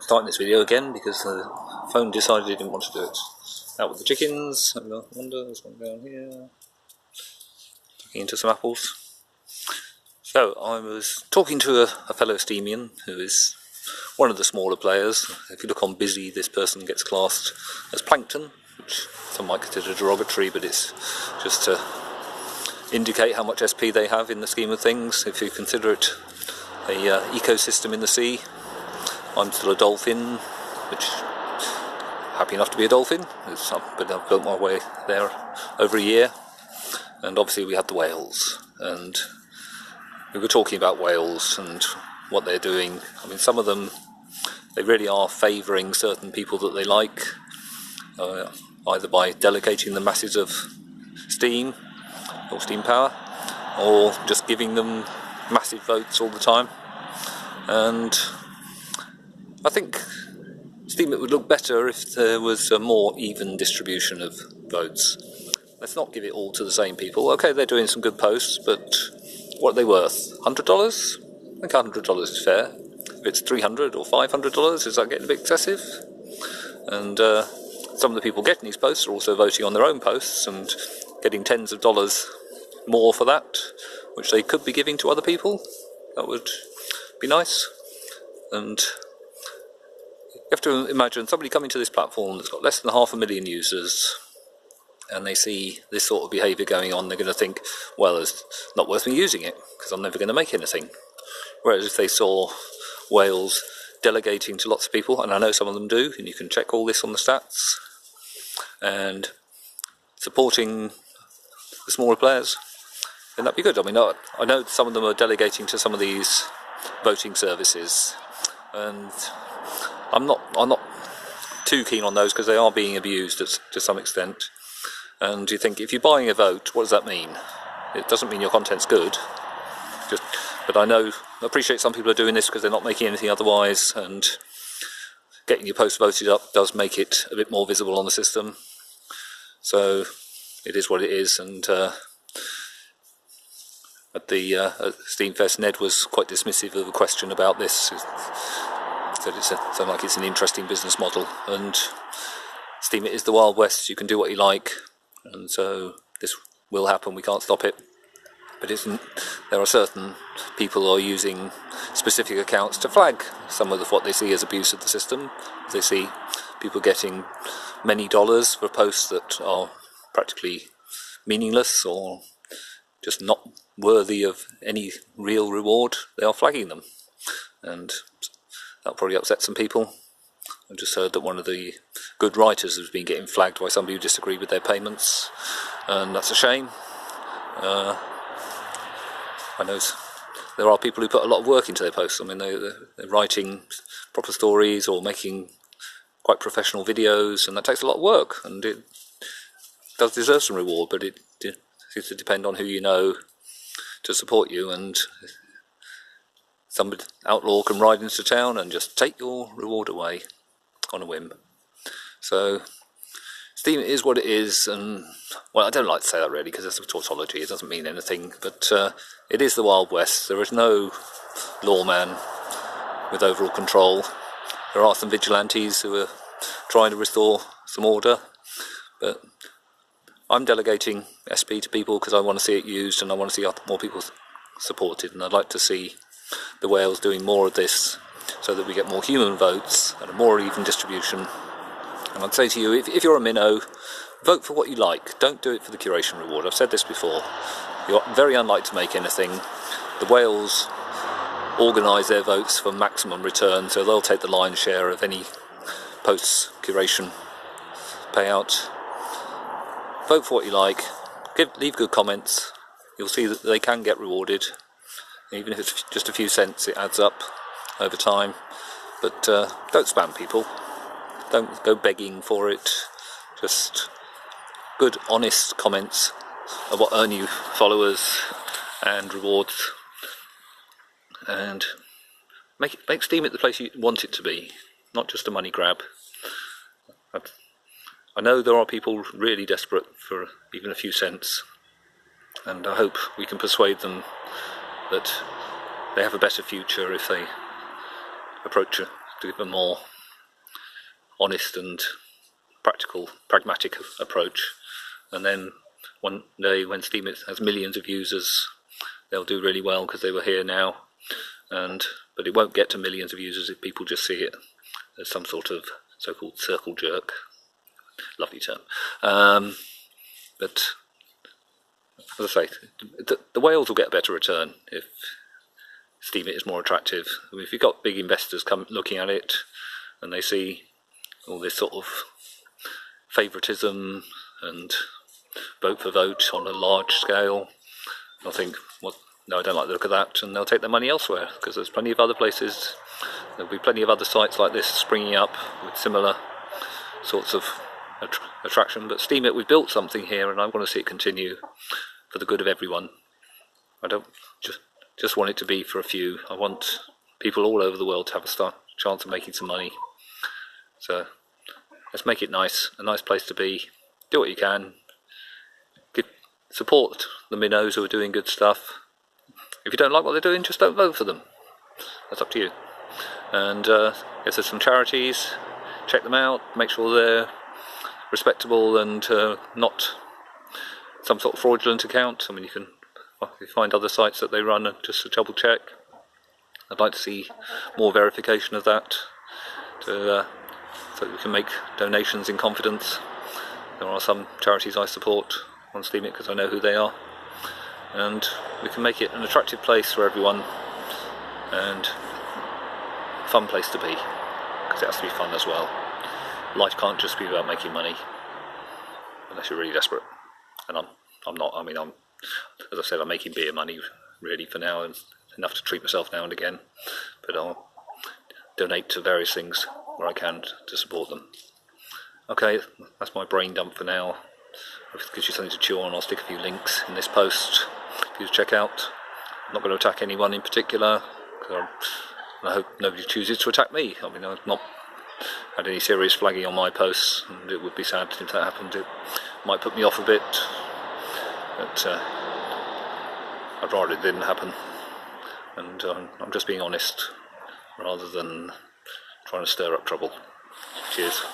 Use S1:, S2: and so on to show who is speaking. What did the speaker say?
S1: starting this video again because the phone decided it didn't want to do it. Out with the chickens. I wonder, there's one down here. Tucking into some apples. So I was talking to a fellow Steamian who is one of the smaller players. If you look on Busy, this person gets classed as plankton, which some might consider derogatory, but it's just to indicate how much SP they have in the scheme of things. If you consider it a ecosystem in the sea, I'm still a dolphin, which happy enough to be a dolphin, but I've built my way there over a year. And obviously we had the whales, and we were talking about whales and what they're doing. I mean, some of them, they really are favouring certain people that they like, either by delegating the masses of steam or steam power, or just giving them massive votes all the time. And I think Steemit would look better if there was a more even distribution of votes. Let's not give it all to the same people. Okay, they're doing some good posts, but what are they worth? $100? I think $100 is fair. If it's $300 or $500, is that getting a bit excessive? And some of the people getting these posts are also voting on their own posts and getting tens of dollars more for that, which they could be giving to other people. That would be nice. And you have to imagine somebody coming to this platform that's got less than 500,000 users, and they see this sort of behaviour going on, they're going to think, well, it's not worth me using it because I'm never going to make anything. Whereas if they saw whales delegating to lots of people, and I know some of them do, and you can check all this on the stats, and supporting the smaller players, then that'd be good. I mean, I know some of them are delegating to some of these voting services, and I'm not too keen on those because they are being abused to some extent. And you think, if you're buying a vote, what does that mean? It doesn't mean your content's good. But I appreciate some people are doing this because they're not making anything otherwise, and getting your post voted up does make it a bit more visible on the system. So it is what it is. And at the Steamfest, Ned was quite dismissive of a question about this. He said it sounds like it's an interesting business model, and Steemit is the Wild West. You can do what you like, and so this will happen. We can't stop it. But there are certain people who are using specific accounts to flag some of what they see as abuse of the system. They see people getting many dollars for posts that are practically meaningless or just not worthy of any real reward. They are flagging them, and that'll probably upset some people. I just heard that one of the good writers has been getting flagged by somebody who disagreed with their payments, and that's a shame. I know there are people who put a lot of work into their posts. I mean, they're writing proper stories or making quite professional videos, and that takes a lot of work, and it does deserve some reward, but it seems to depend on who you know to support you, and some outlaw can ride into town and just take your reward away on a whim. So Steam is what it is, and well, I don't like to say that really because it's a tautology, it doesn't mean anything, but it is the Wild West. There is no lawman with overall control. There are some vigilantes who are trying to restore some order, but I'm delegating SP to people because I want to see it used, and I want to see more people supported, and I'd like to see the whales doing more of this so that we get more human votes and a more even distribution. And I'd say to you, if you're a minnow, vote for what you like. Don't do it for the curation reward. I've said this before. You're very unlikely to make anything. The whales organise their votes for maximum return, so they'll take the lion's share of any post-curation payout. Vote for what you like. Leave good comments. You'll see that they can get rewarded. Even if it's just a few cents, it adds up over time. But don't spam people. Don't go begging for it. Just good, honest comments are what earn you followers and rewards. And make Steemit the place you want it to be, not just a money grab. I know there are people really desperate for even a few cents, and I hope we can persuade them that they have a better future if they approach it to give them more. honest and pragmatic approach. And then one day when Steemit has millions of users, they'll do really well because they were here now. But it won't get to millions of users if people just see it as some sort of so-called circle jerk. Lovely term. But as I say, the whales will get a better return if Steemit is more attractive. I mean, if you've got big investors looking at it and they see all this sort of favouritism and vote for vote on a large scale, they'll think, well, no, I don't like the look of that, and they'll take their money elsewhere, because there's plenty of other places, there'll be plenty of other sites like this springing up with similar sorts of attraction. But Steemit, we've built something here, and I want to see it continue for the good of everyone. I don't just want it to be for a few. I want people all over the world to have a chance of making some money. So let's make it nice, a nice place to be. Do what you can. Support the minnows who are doing good stuff. If you don't like what they're doing, just don't vote for them. That's up to you. And if there's some charities, check them out, make sure they're respectable and not some sort of fraudulent account. I mean, you can find other sites that they run and just to double check. I'd like to see more verification of that so that we can make donations in confidence. There are some charities I support on Steemit because I know who they are, and we can make it an attractive place for everyone and a fun place to be, because it has to be fun as well. Life can't just be about making money unless you're really desperate, and I'm not. I mean, as I said, I'm making beer money really for now, and enough to treat myself now and again, but I'll donate to various things where I can to support them. Okay, that's my brain dump for now. If it gives you something to chew on, I'll stick a few links in this post for you to check out. I'm not going to attack anyone in particular, because I hope nobody chooses to attack me. I mean, I've not had any serious flagging on my posts, and it would be sad if that happened. It might put me off a bit, but I'd rather it didn't happen. And I'm just being honest, rather than trying to stir up trouble. Cheers.